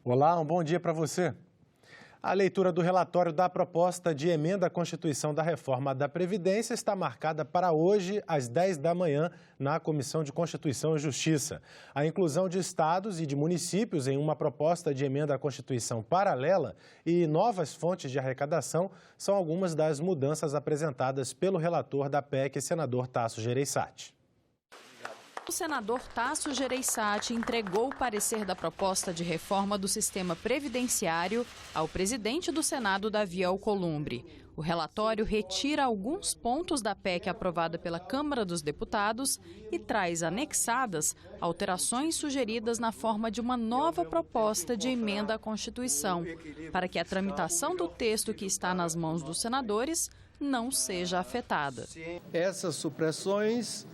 Olá, um bom dia para você. A leitura do relatório da proposta de emenda à Constituição da Reforma da Previdência está marcada para hoje, às 10 da manhã, na Comissão de Constituição e Justiça. A inclusão de estados e de municípios em uma proposta de emenda à Constituição paralela e novas fontes de arrecadação são algumas das mudanças apresentadas pelo relator da PEC, senador Tasso Gereissati. O senador Tasso Gereissati entregou o parecer da proposta de reforma do sistema previdenciário ao presidente do Senado, Davi Alcolumbre. O relatório retira alguns pontos da PEC aprovada pela Câmara dos Deputados e traz anexadas alterações sugeridas na forma de uma nova proposta de emenda à Constituição, para que a tramitação do texto que está nas mãos dos senadores não seja afetada. Essas supressões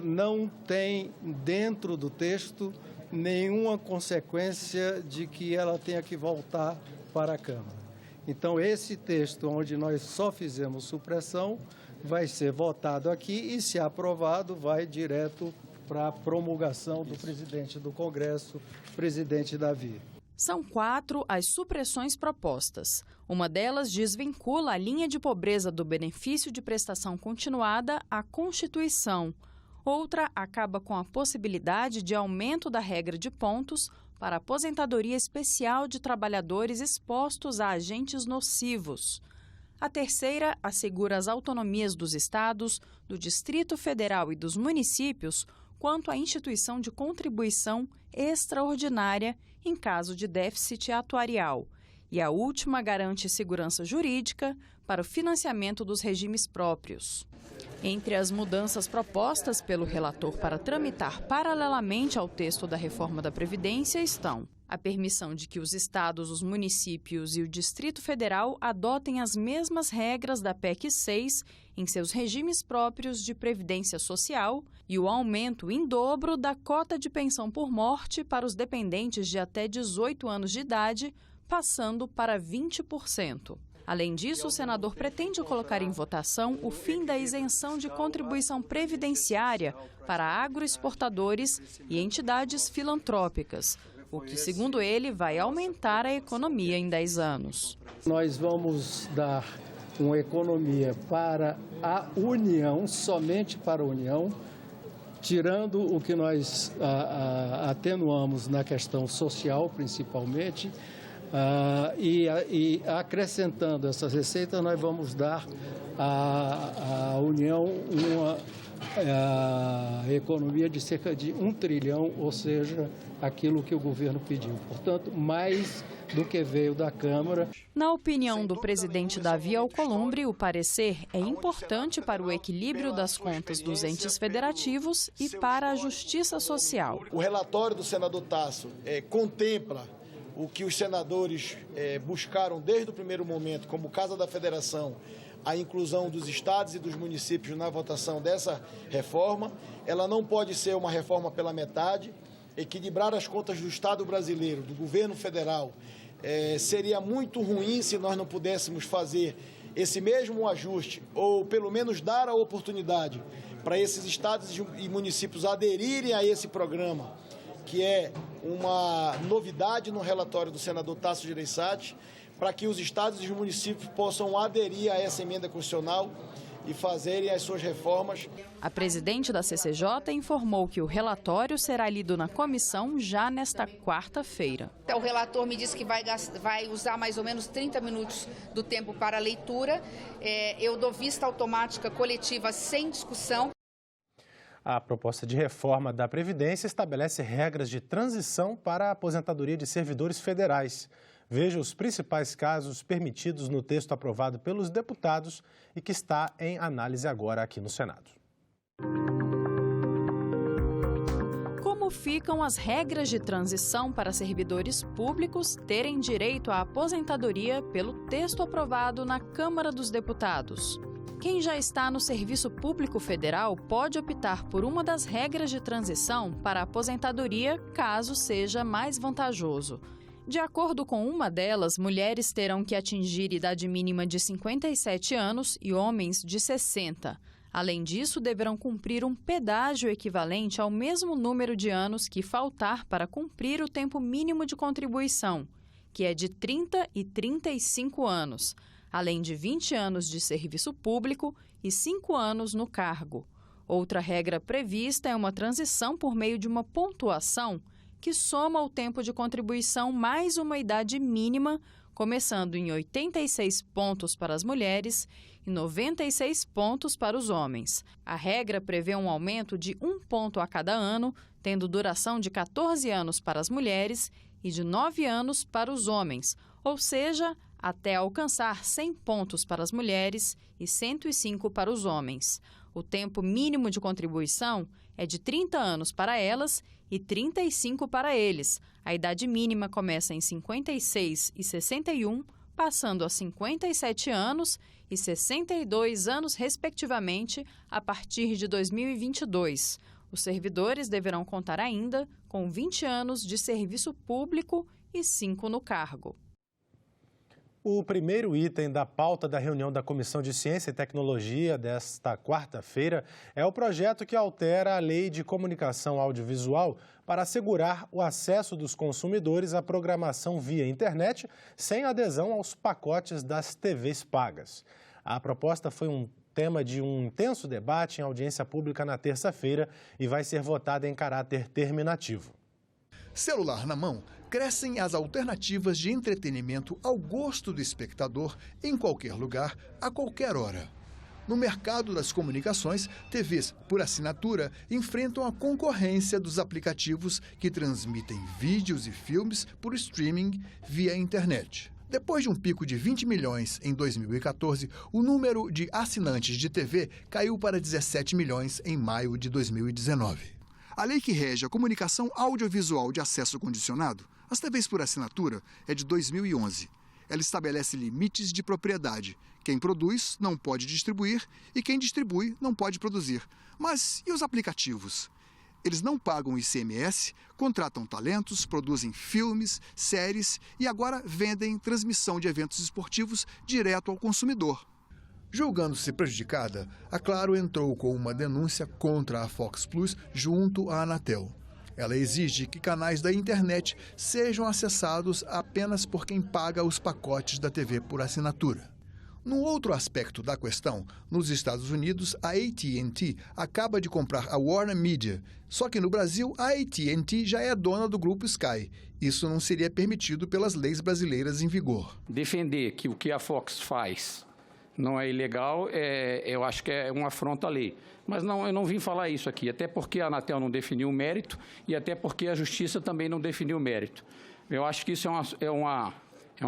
não tem dentro do texto nenhuma consequência de que ela tenha que voltar para a Câmara. Então, esse texto, onde nós só fizemos supressão, vai ser votado aqui e, se aprovado, vai direto para a promulgação do presidente do Congresso, presidente Davi. São 4 as supressões propostas. Uma delas desvincula a linha de pobreza do benefício de prestação continuada à Constituição. Outra acaba com a possibilidade de aumento da regra de pontos para a aposentadoria especial de trabalhadores expostos a agentes nocivos. A terceira assegura as autonomias dos estados, do Distrito Federal e dos municípios quanto à instituição de contribuição extraordinária em caso de déficit atuarial. E a última garante segurança jurídica para o financiamento dos regimes próprios. Entre as mudanças propostas pelo relator para tramitar paralelamente ao texto da reforma da Previdência estão a permissão de que os estados, os municípios e o Distrito Federal adotem as mesmas regras da PEC 6 em seus regimes próprios de previdência social e o aumento em dobro da cota de pensão por morte para os dependentes de até 18 anos de idade, passando para 20%. Além disso, o senador pretende colocar em votação o fim da isenção de contribuição previdenciária para agroexportadores e entidades filantrópicas, o que, segundo ele, vai aumentar a economia em 10 anos. Nós vamos dar uma economia para a União, somente para a União, tirando o que nós atenuamos na questão social, principalmente. E acrescentando essas receitas, nós vamos dar à União uma economia de cerca de 1 trilhão, ou seja, aquilo que o governo pediu. Portanto, mais do que veio da Câmara. Na opinião do presidente Davi Alcolumbre, o parecer é importante para o equilíbrio das contas dos entes federativos e para a justiça social. O relatório do senador Tasso contempla o que os senadores buscaram desde o primeiro momento, como Casa da Federação, a inclusão dos estados e dos municípios na votação dessa reforma. Ela não pode ser uma reforma pela metade. Equilibrar as contas do Estado brasileiro, do governo federal, seria muito ruim se nós não pudéssemos fazer esse mesmo ajuste, ou pelo menos dar a oportunidade para esses estados e municípios aderirem a esse programa, que é uma novidade no relatório do senador Tasso Gereissati, para que os estados e os municípios possam aderir a essa emenda constitucional e fazerem as suas reformas. A presidente da CCJ informou que o relatório será lido na comissão já nesta quarta-feira. O relator me disse que vai usar mais ou menos 30 minutos do tempo para a leitura. Eu dou vista automática coletiva sem discussão. A proposta de reforma da Previdência estabelece regras de transição para a aposentadoria de servidores federais. Veja os principais casos permitidos no texto aprovado pelos deputados e que está em análise agora aqui no Senado. Como ficam as regras de transição para servidores públicos terem direito à aposentadoria pelo texto aprovado na Câmara dos Deputados? Quem já está no Serviço Público Federal pode optar por uma das regras de transição para a aposentadoria, caso seja mais vantajoso. De acordo com uma delas, mulheres terão que atingir idade mínima de 57 anos e homens de 60. Além disso, deverão cumprir um pedágio equivalente ao mesmo número de anos que faltar para cumprir o tempo mínimo de contribuição, que é de 30 e 35 anos, além de 20 anos de serviço público e 5 anos no cargo. Outra regra prevista é uma transição por meio de uma pontuação que soma o tempo de contribuição mais uma idade mínima, começando em 86 pontos para as mulheres e 96 pontos para os homens. A regra prevê um aumento de 1 ponto a cada ano, tendo duração de 14 anos para as mulheres e de 9 anos para os homens, ou seja, até alcançar 100 pontos para as mulheres e 105 para os homens. O tempo mínimo de contribuição é de 30 anos para elas e 35 para eles. A idade mínima começa em 56 e 61, passando a 57 anos e 62 anos, respectivamente, a partir de 2022. Os servidores deverão contar ainda com 20 anos de serviço público e 5 no cargo. O primeiro item da pauta da reunião da Comissão de Ciência e Tecnologia desta quarta-feira é o projeto que altera a Lei de Comunicação Audiovisual para assegurar o acesso dos consumidores à programação via internet sem adesão aos pacotes das TVs pagas. A proposta foi um tema de um intenso debate em audiência pública na terça-feira e vai ser votada em caráter terminativo. Celular na mão, crescem as alternativas de entretenimento ao gosto do espectador em qualquer lugar, a qualquer hora. No mercado das comunicações, TVs por assinatura enfrentam a concorrência dos aplicativos que transmitem vídeos e filmes por streaming via internet. Depois de um pico de 20 milhões em 2014, o número de assinantes de TV caiu para 17 milhões em maio de 2019. A lei que rege a comunicação audiovisual de acesso condicionado, as TVs por assinatura, é de 2011. Ela estabelece limites de propriedade. Quem produz não pode distribuir e quem distribui não pode produzir. Mas e os aplicativos? Eles não pagam ICMS, contratam talentos, produzem filmes, séries e agora vendem transmissão de eventos esportivos direto ao consumidor. Julgando-se prejudicada, a Claro entrou com uma denúncia contra a Fox Plus junto à Anatel. Ela exige que canais da internet sejam acessados apenas por quem paga os pacotes da TV por assinatura. Num outro aspecto da questão, nos Estados Unidos, a AT&T acaba de comprar a Warner Media. Só que no Brasil, a AT&T já é dona do grupo Sky. Isso não seria permitido pelas leis brasileiras em vigor. Defender que o que a Fox faz não é ilegal, eu acho que é uma afronta à lei. Mas não, eu não vim falar isso aqui, até porque a Anatel não definiu o mérito e até porque a Justiça também não definiu o mérito. Eu acho que isso é uma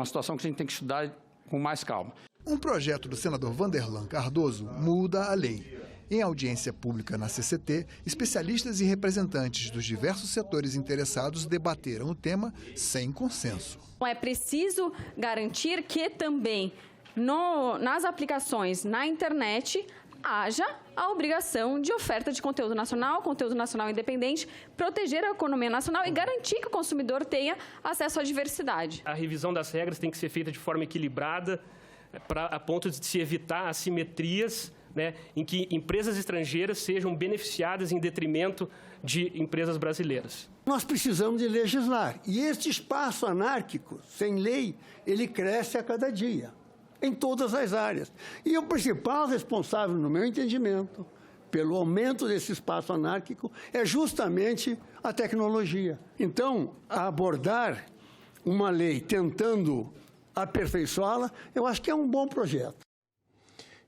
situação que a gente tem que estudar com mais calma. Um projeto do senador Vanderlan Cardoso muda a lei. Em audiência pública na CCT, especialistas e representantes dos diversos setores interessados debateram o tema sem consenso. É preciso garantir que também nas aplicações na internet haja a obrigação de oferta de conteúdo nacional independente, proteger a economia nacional e garantir que o consumidor tenha acesso à diversidade. A revisão das regras tem que ser feita de forma equilibrada, a ponto de se evitar assimetrias, né, em que empresas estrangeiras sejam beneficiadas em detrimento de empresas brasileiras. Nós precisamos de legislar e este espaço anárquico, sem lei, ele cresce a cada dia, em todas as áreas. E o principal responsável, no meu entendimento, pelo aumento desse espaço anárquico, é justamente a tecnologia. Então, abordar uma lei tentando aperfeiçoá-la, eu acho que é um bom projeto.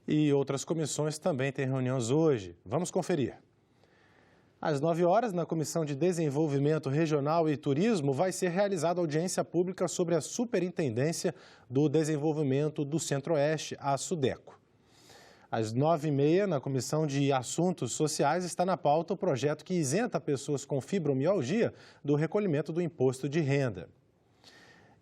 E outras comissões também têm reuniões hoje. Vamos conferir. Às 9 horas, na Comissão de Desenvolvimento Regional e Turismo, vai ser realizada audiência pública sobre a Superintendência do Desenvolvimento do Centro-Oeste, a SUDECO. Às 9h30, na Comissão de Assuntos Sociais, está na pauta o projeto que isenta pessoas com fibromialgia do recolhimento do imposto de renda.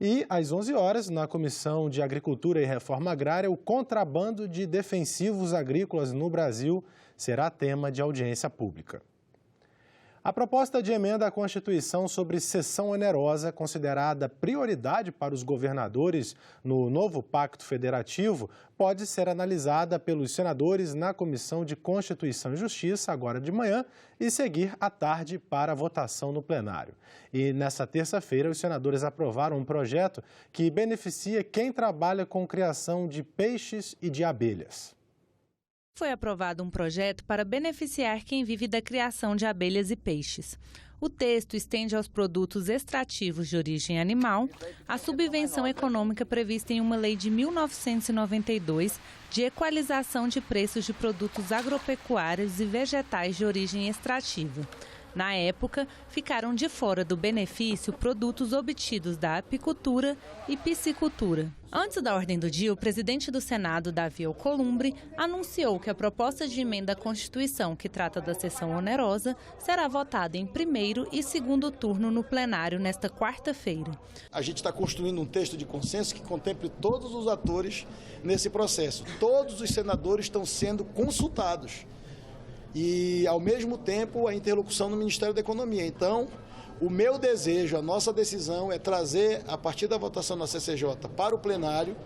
E, às 11 horas, na Comissão de Agricultura e Reforma Agrária, o contrabando de defensivos agrícolas no Brasil será tema de audiência pública. A proposta de emenda à Constituição sobre cessão onerosa, considerada prioridade para os governadores no novo Pacto Federativo, pode ser analisada pelos senadores na Comissão de Constituição e Justiça, agora de manhã, e seguir à tarde para a votação no plenário. E nesta terça-feira, os senadores aprovaram um projeto que beneficia quem trabalha com criação de peixes e de abelhas. Foi aprovado um projeto para beneficiar quem vive da criação de abelhas e peixes. O texto estende aos produtos extrativos de origem animal a subvenção econômica prevista em uma lei de 1992 de equalização de preços de produtos agropecuários e vegetais de origem extrativa. Na época, ficaram de fora do benefício produtos obtidos da apicultura e piscicultura. Antes da ordem do dia, o presidente do Senado, Davi Alcolumbre, anunciou que a proposta de emenda à Constituição que trata da cessão onerosa será votada em primeiro e segundo turno no plenário nesta quarta-feira. A gente está construindo um texto de consenso que contemple todos os atores nesse processo. Todos os senadores estão sendo consultados. E, ao mesmo tempo, a interlocução no Ministério da Economia. Então, o meu desejo, a nossa decisão é trazer, a partir da votação na CCJ, para o plenário.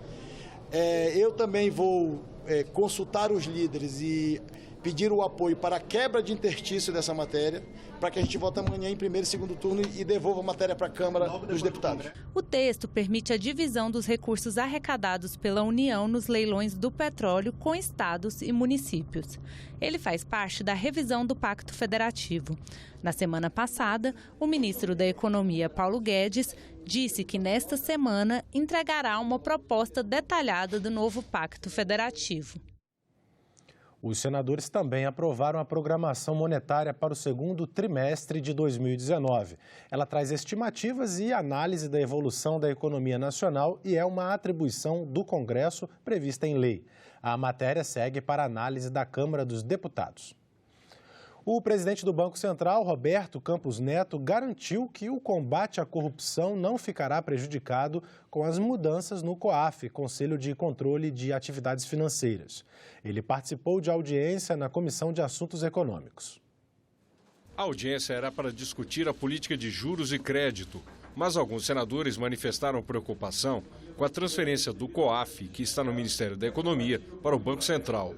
Eu também vou consultar os líderes e pedir o apoio para a quebra de interstício dessa matéria, para que a gente vote amanhã em primeiro e segundo turno e devolva a matéria para a Câmara dos Deputados. O texto permite a divisão dos recursos arrecadados pela União nos leilões do petróleo com estados e municípios. Ele faz parte da revisão do Pacto Federativo. Na semana passada, o ministro da Economia, Paulo Guedes, disse que nesta semana entregará uma proposta detalhada do novo Pacto Federativo. Os senadores também aprovaram a programação monetária para o segundo trimestre de 2019. Ela traz estimativas e análise da evolução da economia nacional e é uma atribuição do Congresso prevista em lei. A matéria segue para análise da Câmara dos Deputados. O presidente do Banco Central, Roberto Campos Neto, garantiu que o combate à corrupção não ficará prejudicado com as mudanças no COAF, Conselho de Controle de Atividades Financeiras. Ele participou de audiência na Comissão de Assuntos Econômicos. A audiência era para discutir a política de juros e crédito, mas alguns senadores manifestaram preocupação com a transferência do COAF, que está no Ministério da Economia, para o Banco Central.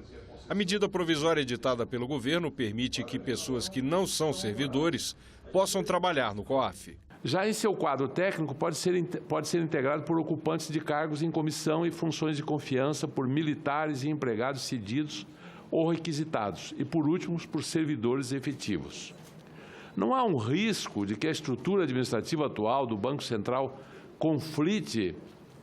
A medida provisória editada pelo governo permite que pessoas que não são servidores possam trabalhar no COAF. Já em seu quadro técnico, pode ser integrado por ocupantes de cargos em comissão e funções de confiança, por militares e empregados cedidos ou requisitados e, por último, por servidores efetivos. Não há um risco de que a estrutura administrativa atual do Banco Central conflite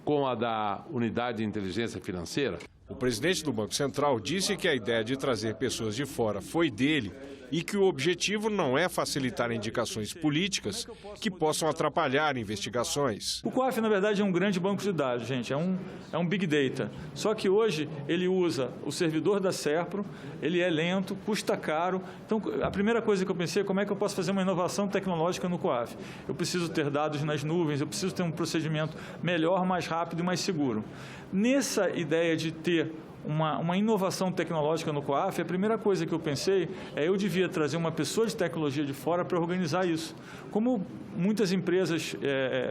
com a da Unidade de Inteligência Financeira? O presidente do Banco Central disse que a ideia de trazer pessoas de fora foi dele e que o objetivo não é facilitar indicações políticas que possam atrapalhar investigações. O COAF, na verdade, é um grande banco de dados, gente, é um big data. Só que hoje ele usa o servidor da Serpro, ele é lento, custa caro. Então, a primeira coisa que eu pensei é como é que eu posso fazer uma inovação tecnológica no COAF. Eu preciso ter dados nas nuvens, eu preciso ter um procedimento melhor, mais rápido e mais seguro. Nessa ideia de ter uma inovação tecnológica no COAF, a primeira coisa que eu pensei é eu devia trazer uma pessoa de tecnologia de fora para organizar isso. Como muitas empresas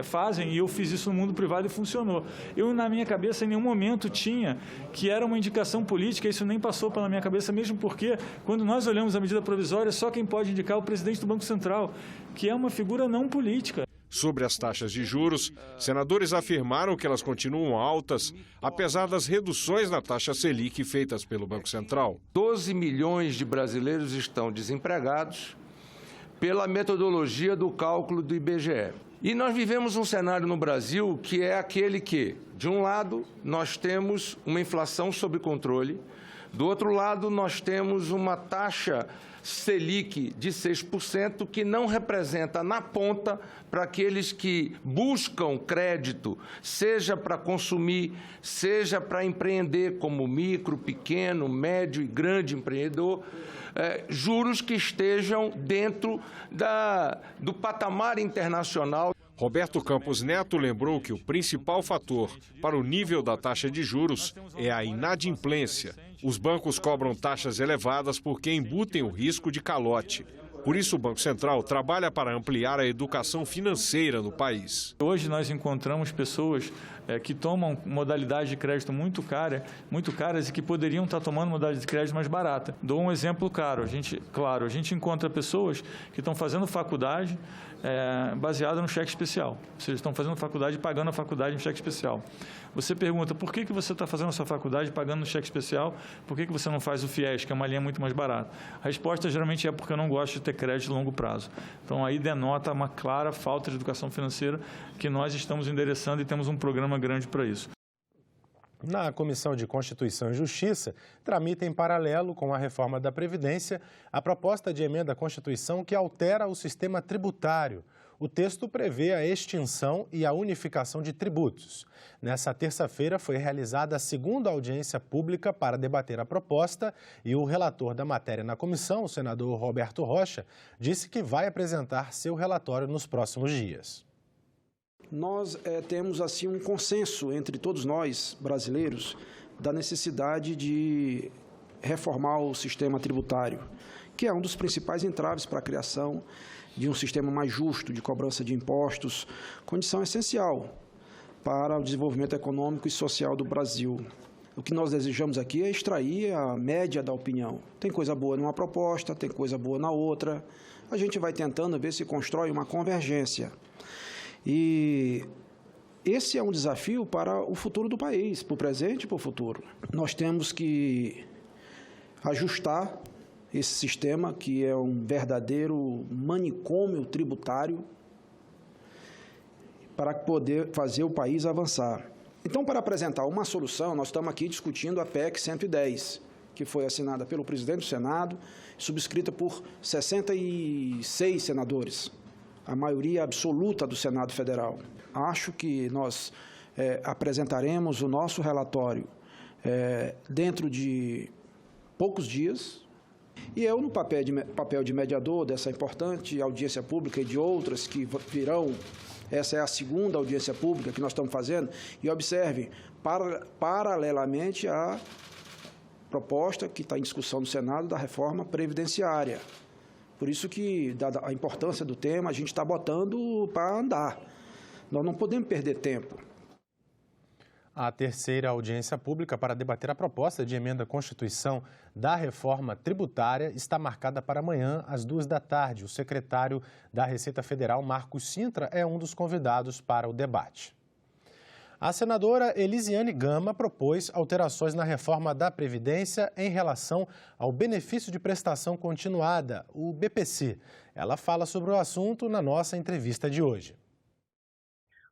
fazem, e eu fiz isso no mundo privado e funcionou. Eu, na minha cabeça, em nenhum momento tinha que era uma indicação política, isso nem passou pela minha cabeça, mesmo porque, quando nós olhamos a medida provisória, só quem pode indicar é o presidente do Banco Central, que é uma figura não política. Sobre as taxas de juros, senadores afirmaram que elas continuam altas, apesar das reduções na taxa Selic feitas pelo Banco Central. 12 milhões de brasileiros estão desempregados pela metodologia do cálculo do IBGE. E nós vivemos um cenário no Brasil que é aquele que, de um lado, nós temos uma inflação sob controle, do outro lado, nós temos uma taxa Selic de 6%, que não representa na ponta para aqueles que buscam crédito, seja para consumir, seja para empreender como micro, pequeno, médio e grande empreendedor, juros que estejam dentro do patamar internacional. Roberto Campos Neto lembrou que o principal fator para o nível da taxa de juros é a inadimplência. Os bancos cobram taxas elevadas porque embutem o risco de calote. Por isso, o Banco Central trabalha para ampliar a educação financeira no país. Hoje nós encontramos pessoas que tomam modalidade de crédito muito caras e que poderiam estar tomando modalidade de crédito mais barata. Dou um exemplo claro. A gente encontra pessoas que estão fazendo faculdade baseada no cheque especial. Ou seja, estão fazendo faculdade e pagando a faculdade em cheque especial. Você pergunta, por que você está fazendo a sua faculdade pagando no cheque especial? Por que você não faz o FIES, que é uma linha muito mais barata? A resposta geralmente é porque eu não gosto de ter crédito de longo prazo. Então aí denota uma clara falta de educação financeira que nós estamos endereçando e temos um programa grande para isso. Na Comissão de Constituição e Justiça, tramita em paralelo com a reforma da Previdência a proposta de emenda à Constituição que altera o sistema tributário. O texto prevê a extinção e a unificação de tributos. Nessa terça-feira foi realizada a segunda audiência pública para debater a proposta e o relator da matéria na comissão, o senador Roberto Rocha, disse que vai apresentar seu relatório nos próximos dias. Nós temos assim um consenso entre todos nós, brasileiros, da necessidade de reformar o sistema tributário, que é um dos principais entraves para a criação de um sistema mais justo de cobrança de impostos, condição essencial para o desenvolvimento econômico e social do Brasil. O que nós desejamos aqui é extrair a média da opinião. Tem coisa boa numa proposta, tem coisa boa na outra. A gente vai tentando ver se constrói uma convergência. E esse é um desafio para o futuro do país, para o presente e para o futuro. Nós temos que ajustar esse sistema, que é um verdadeiro manicômio tributário, para poder fazer o país avançar. Então, para apresentar uma solução, nós estamos aqui discutindo a PEC 110, que foi assinada pelo presidente do Senado, subscrita por 66 senadores, a maioria absoluta do Senado Federal. Acho que nós apresentaremos o nosso relatório dentro de poucos dias. E eu, no papel de mediador dessa importante audiência pública e de outras que virão, essa é a segunda audiência pública que nós estamos fazendo, e observe, paralelamente à proposta que está em discussão no Senado da reforma previdenciária. Por isso que, dada a importância do tema, a gente está botando para andar. Nós não podemos perder tempo. A terceira audiência pública para debater a proposta de emenda à Constituição da reforma tributária está marcada para amanhã, às 14h. O secretário da Receita Federal, Marcos Cintra, é um dos convidados para o debate. A senadora Elisiane Gama propôs alterações na reforma da Previdência em relação ao benefício de prestação continuada, o BPC. Ela fala sobre o assunto na nossa entrevista de hoje.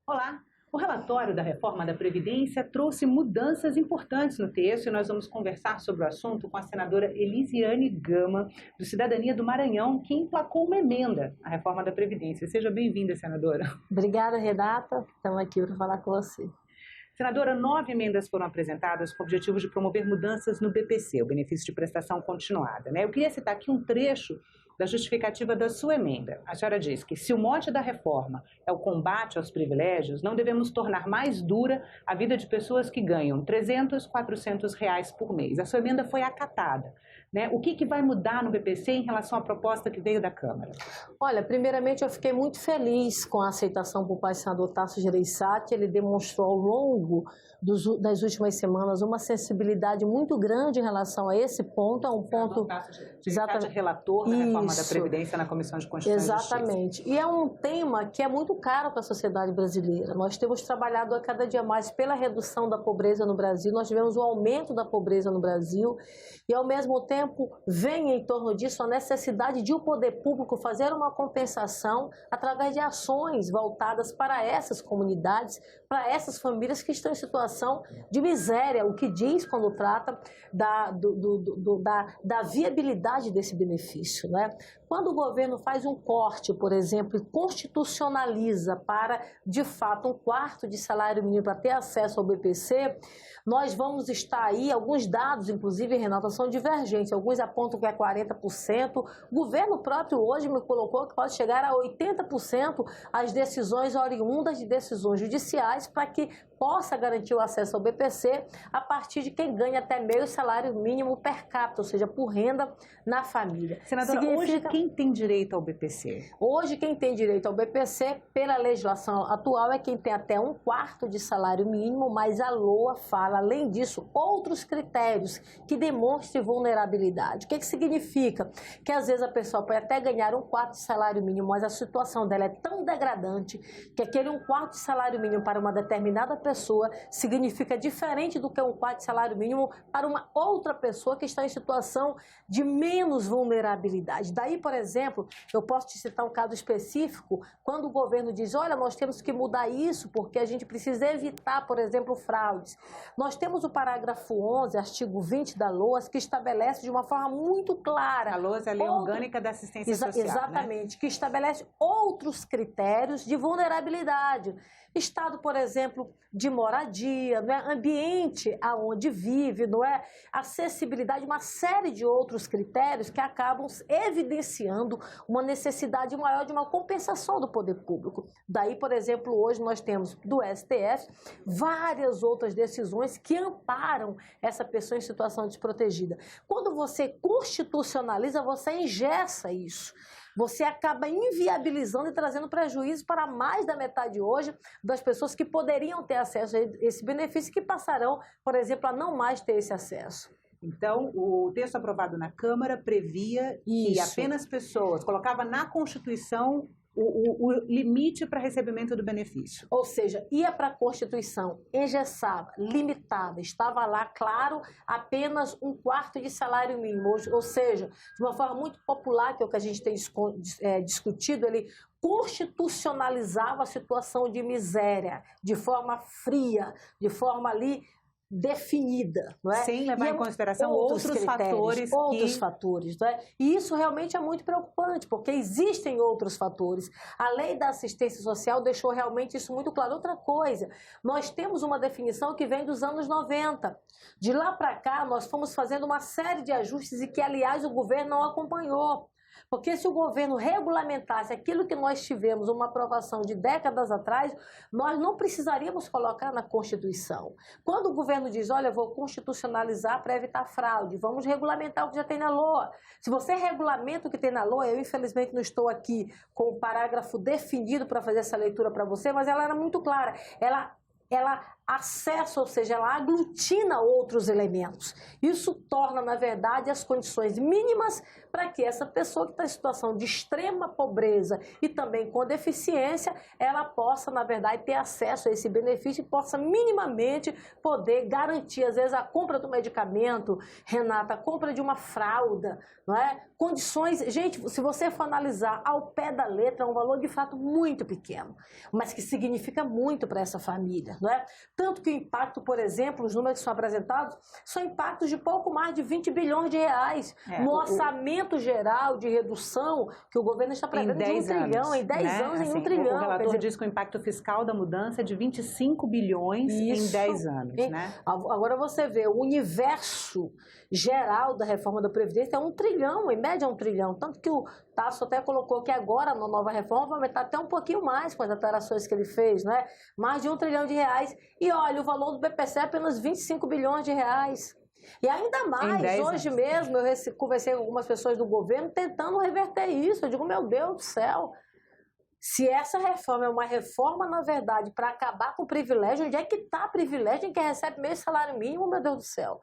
Olá! O relatório da reforma da Previdência trouxe mudanças importantes no texto e nós vamos conversar sobre o assunto com a senadora Elisiane Gama, do Cidadania do Maranhão, que emplacou uma emenda à reforma da Previdência. Seja bem-vinda, senadora. Obrigada, Renata. Estamos aqui para falar com você. Senadora, 9 emendas foram apresentadas com o objetivo de promover mudanças no BPC, o benefício de prestação continuada, né? Eu queria citar aqui um trecho da justificativa da sua emenda. A senhora diz que se o mote da reforma é o combate aos privilégios, não devemos tornar mais dura a vida de pessoas que ganham R$300, R$400 por mês. A sua emenda foi acatada, né? O que vai mudar no BPC em relação à proposta que veio da Câmara? Olha, primeiramente eu fiquei muito feliz com a aceitação por pai senador Tasso Gereissati. Ele demonstrou ao longo das últimas semanas uma sensibilidade muito grande em relação a esse ponto. É um ponto exatamente relator da reforma da Previdência na Comissão de Constituição e Justiça. Exatamente. E é um tema que é muito caro para a sociedade brasileira. Nós temos trabalhado a cada dia mais pela redução da pobreza no Brasil. Nós tivemos um aumento da pobreza no Brasil e, ao mesmo tempo, vem em torno disso a necessidade de o poder público fazer uma compensação através de ações voltadas para essas comunidades, para essas famílias que estão em situação de miséria, o que diz quando trata da viabilidade desse benefício, né? Quando o governo faz um corte, por exemplo, e constitucionaliza para, de fato, 1/4 de salário mínimo para ter acesso ao BPC, nós vamos estar aí, alguns dados, inclusive, Renata, são divergentes. Alguns apontam que é 40%. O governo próprio hoje me colocou que pode chegar a 80% as decisões oriundas de decisões judiciais para que possa garantir o acesso ao BPC a partir de quem ganha até meio salário mínimo per capita, ou seja, por renda na família. Senadora, Hoje, quem tem direito ao BPC? Hoje, quem tem direito ao BPC, pela legislação atual, é quem tem até 1/4 de salário mínimo, mas a LOA fala, além disso, outros critérios que demonstrem vulnerabilidade. O que significa? Que às vezes a pessoa pode até ganhar 1/4 de salário mínimo, mas a situação dela é tão degradante que aquele 1/4 de salário mínimo para uma determinada pessoa significa diferente do que 1/4 de salário mínimo para uma outra pessoa que está em situação de menos vulnerabilidade. Daí, por exemplo, eu posso te citar um caso específico, quando o governo diz, olha, nós temos que mudar isso porque a gente precisa evitar, por exemplo, fraudes. Nós temos o parágrafo 11, artigo 20 da LOAS, que estabelece de uma forma muito clara... A LOAS é a Lei Orgânica da Assistência Social, exatamente, né? Que estabelece outros critérios de vulnerabilidade. Estado, por exemplo, de moradia, não é? Ambiente aonde vive, não é? Acessibilidade, uma série de outros critérios que acabam evidenciando uma necessidade maior de uma compensação do poder público. Daí, por exemplo, hoje nós temos do STF várias outras decisões que amparam essa pessoa em situação desprotegida. Quando você constitucionaliza, você engessa isso. Você acaba inviabilizando e trazendo prejuízo para mais da metade hoje das pessoas que poderiam ter acesso a esse benefício e que passarão, por exemplo, a não mais ter esse acesso. Então, o texto aprovado na Câmara previa que apenas pessoas, colocava na Constituição o limite para recebimento do benefício. Ou seja, ia para a Constituição engessada, limitada, estava lá, claro, apenas 1/4 de salário mínimo. Ou seja, de uma forma muito popular, que é o que a gente tem discutido, ele constitucionalizava a situação de miséria, de forma fria, de forma ali definida, não é? Sem levar em consideração outros fatores. Outros fatores, não é? E isso realmente é muito preocupante, porque existem outros fatores. A lei da assistência social deixou realmente isso muito claro. Outra coisa, nós temos uma definição que vem dos anos 90. De lá para cá, nós fomos fazendo uma série de ajustes e que, aliás, o governo não acompanhou. Porque se o governo regulamentasse aquilo que nós tivemos, uma aprovação de décadas atrás, nós não precisaríamos colocar na Constituição. Quando o governo diz, olha, eu vou constitucionalizar para evitar fraude, vamos regulamentar o que já tem na LOA. Se você regulamenta o que tem na LOA, eu infelizmente não estou aqui com o parágrafo definido para fazer essa leitura para você, mas ela era muito clara. Ela acessa, ou seja, ela aglutina outros elementos. Isso torna, na verdade, as condições mínimas para que essa pessoa que está em situação de extrema pobreza e também com deficiência, ela possa, na verdade, ter acesso a esse benefício e possa minimamente poder garantir, às vezes, a compra do medicamento, Renata, a compra de uma fralda, não é? Condições... Gente, se você for analisar ao pé da letra, é um valor, de fato, muito pequeno, mas que significa muito para essa família, não é? Tanto que o impacto, por exemplo, os números que são apresentados, são impactos de pouco mais de 20 bilhões de reais no orçamento geral de redução que o governo está prevendo de 1 trilhão, em 10 anos, em 1 trilhão. O relator diz que o impacto fiscal da mudança é de 25 bilhões em 10 anos. Né? Agora você vê, o universo geral da reforma da Previdência é 1 trilhão, em média 1 trilhão. Tanto que o Tasso até colocou que agora, na nova reforma, vai aumentar até um pouquinho mais com as alterações que ele fez, não é? Mais de 1 trilhão de reais. E olha, o valor do BPC é apenas 25 bilhões de reais. E ainda mais, hoje mesmo, eu conversei com algumas pessoas do governo tentando reverter isso. Eu digo, meu Deus do céu, se essa reforma é uma reforma, na verdade, para acabar com o privilégio, onde é que está privilégio em quem recebe meio salário mínimo, meu Deus do céu?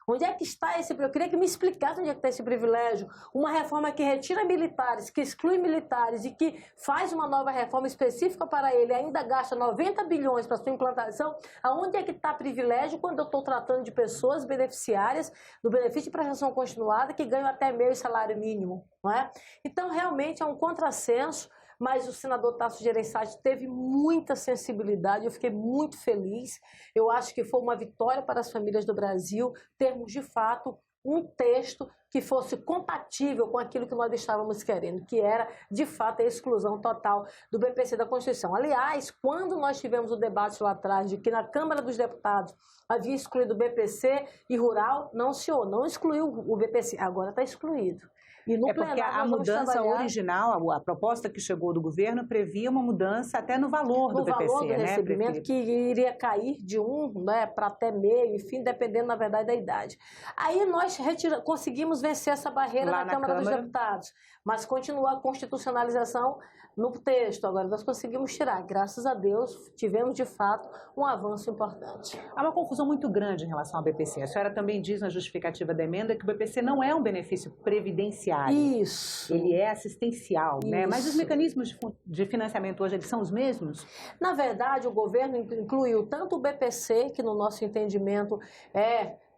Onde é que está esse privilégio? Eu queria que me explicasse onde é que está esse privilégio. Uma reforma que retira militares, que exclui militares e que faz uma nova reforma específica para ele, ainda gasta 90 bilhões para sua implantação. Aonde é que está privilégio quando eu estou tratando de pessoas beneficiárias do benefício de prestação continuada que ganham até meio salário mínimo, não é? Então, realmente é um contrassenso. Mas o senador Tasso Gereissati teve muita sensibilidade, eu fiquei muito feliz. Eu acho que foi uma vitória para as famílias do Brasil termos, de fato, um texto que fosse compatível com aquilo que nós estávamos querendo, que era, de fato, a exclusão total do BPC da Constituição. Aliás, quando nós tivemos o debate lá atrás de que na Câmara dos Deputados havia excluído o BPC e rural, não, senhor, não excluiu o BPC, agora está excluído. É porque a mudança original, a proposta que chegou do governo, previa uma mudança até no valor do BPC. No valor do recebimento, que iria cair de 1, né, para até meio, enfim, dependendo, na verdade, da idade. Aí nós conseguimos vencer essa barreira na Câmara dos Deputados. mas continua a constitucionalização no texto. Agora, nós conseguimos tirar, graças a Deus, tivemos de fato um avanço importante. Há uma confusão muito grande em relação ao BPC. A senhora também diz na justificativa da emenda que o BPC não é um benefício previdenciário. Isso. Ele é assistencial, né? Mas os mecanismos de financiamento hoje, eles são os mesmos? Na verdade, o governo incluiu tanto o BPC, que no nosso entendimento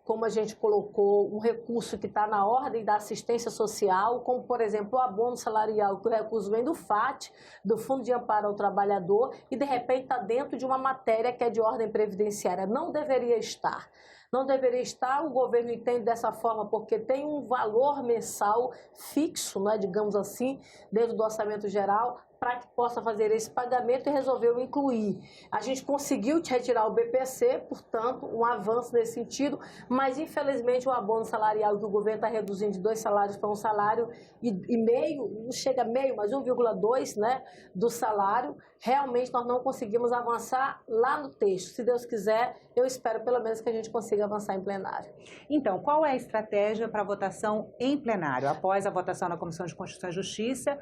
como a gente colocou, um recurso que está na ordem da assistência social, como, por exemplo, o abono salarial, que o recurso vem do FAT, do Fundo de Amparo ao Trabalhador, e, de repente, está dentro de uma matéria que é de ordem previdenciária. Não deveria estar. Não deveria estar, o governo entende dessa forma, porque tem um valor mensal fixo, né, digamos assim, dentro do orçamento geral, para que possa fazer esse pagamento e resolveu incluir. A gente conseguiu retirar o BPC, portanto, um avanço nesse sentido, mas, infelizmente, o abono salarial que o governo está reduzindo de 2 salários para 1 salário e meio, não chega a meio, mas 1,2, né, do salário, realmente nós não conseguimos avançar lá no texto. Se Deus quiser, eu espero pelo menos que a gente consiga avançar em plenário. Então, qual é a estratégia para a votação em plenário? Após a votação na Comissão de Constituição e Justiça,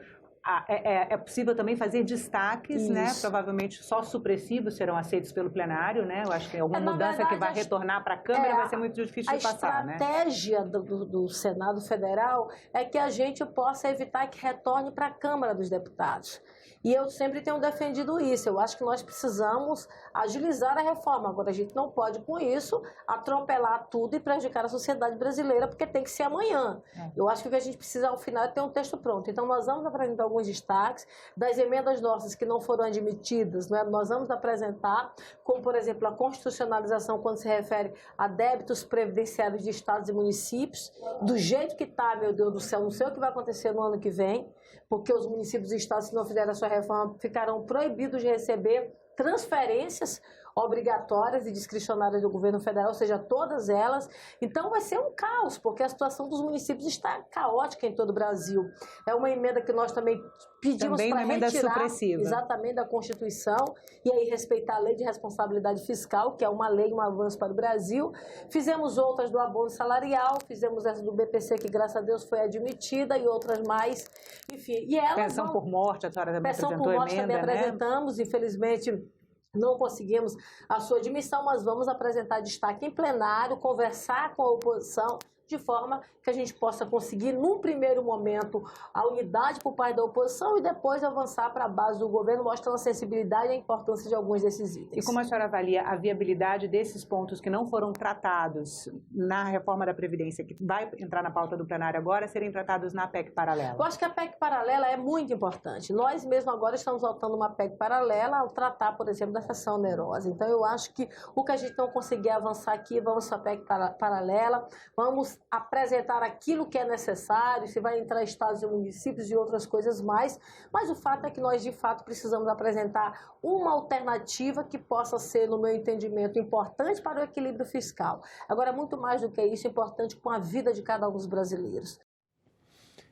é possível também fazer destaques, né? Provavelmente só supressivos serão aceitos pelo plenário, né? Eu acho que alguma mudança que vai retornar para a Câmara vai ser muito difícil de passar, né? A estratégia do Senado Federal é que a gente possa evitar que retorne para a Câmara dos Deputados. E eu sempre tenho defendido isso. Eu acho que nós precisamos agilizar a reforma. Agora, a gente não pode, com isso, atropelar tudo e prejudicar a sociedade brasileira, porque tem que ser amanhã. Eu acho que o que a gente precisa, ao final, é ter um texto pronto. Então, nós vamos apresentar alguns destaques das emendas nossas que não foram admitidas, né? Nós vamos apresentar, como, por exemplo, a constitucionalização quando se refere a débitos previdenciários de estados e municípios. Do jeito que está, meu Deus do céu, não sei o que vai acontecer no ano que vem, porque os municípios e estados, se não fizerem a sua reforma, ficarão proibidos de receber transferências obrigatórias e discricionárias do governo federal, ou seja, todas elas. Então vai ser um caos, porque a situação dos municípios está caótica em todo o Brasil. É uma emenda que nós também pedimos para retirar supressiva. Exatamente da Constituição e aí respeitar a lei de responsabilidade fiscal, que é uma lei, um avanço para o Brasil. Fizemos outras do abono salarial, fizemos essa do BPC, que graças a Deus foi admitida, e outras mais. Enfim, e elas pensão por morte, a senhora também apresentou emenda, também apresentamos, infelizmente não conseguimos a sua admissão, mas vamos apresentar destaque em plenário, conversar com a oposição, de forma que a gente possa conseguir, num primeiro momento, a unidade por parte da oposição e depois avançar para a base do governo, mostrando a sensibilidade e a importância de alguns desses itens. E como a senhora avalia a viabilidade desses pontos que não foram tratados na reforma da Previdência, que vai entrar na pauta do plenário agora, serem tratados na PEC paralela? Eu acho que a PEC paralela é muito importante. Nós mesmo agora estamos votando uma PEC paralela ao tratar, por exemplo, da sessão onerosa. Então, eu acho que o que a gente não conseguir avançar aqui, vamos para a PEC paralela, vamos apresentar aquilo que é necessário, se vai entrar estados e municípios e outras coisas mais, mas o fato é que nós, de fato, precisamos apresentar uma alternativa que possa ser, no meu entendimento, importante para o equilíbrio fiscal. Agora, muito mais do que isso, importante com a vida de cada um dos brasileiros.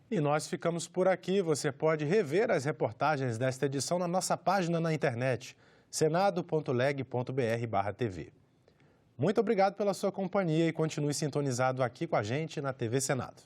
E nós ficamos por aqui. Você pode rever as reportagens desta edição na nossa página na internet, senado.leg.br/tv. Muito obrigado pela sua companhia e continue sintonizado aqui com a gente na TV Senado.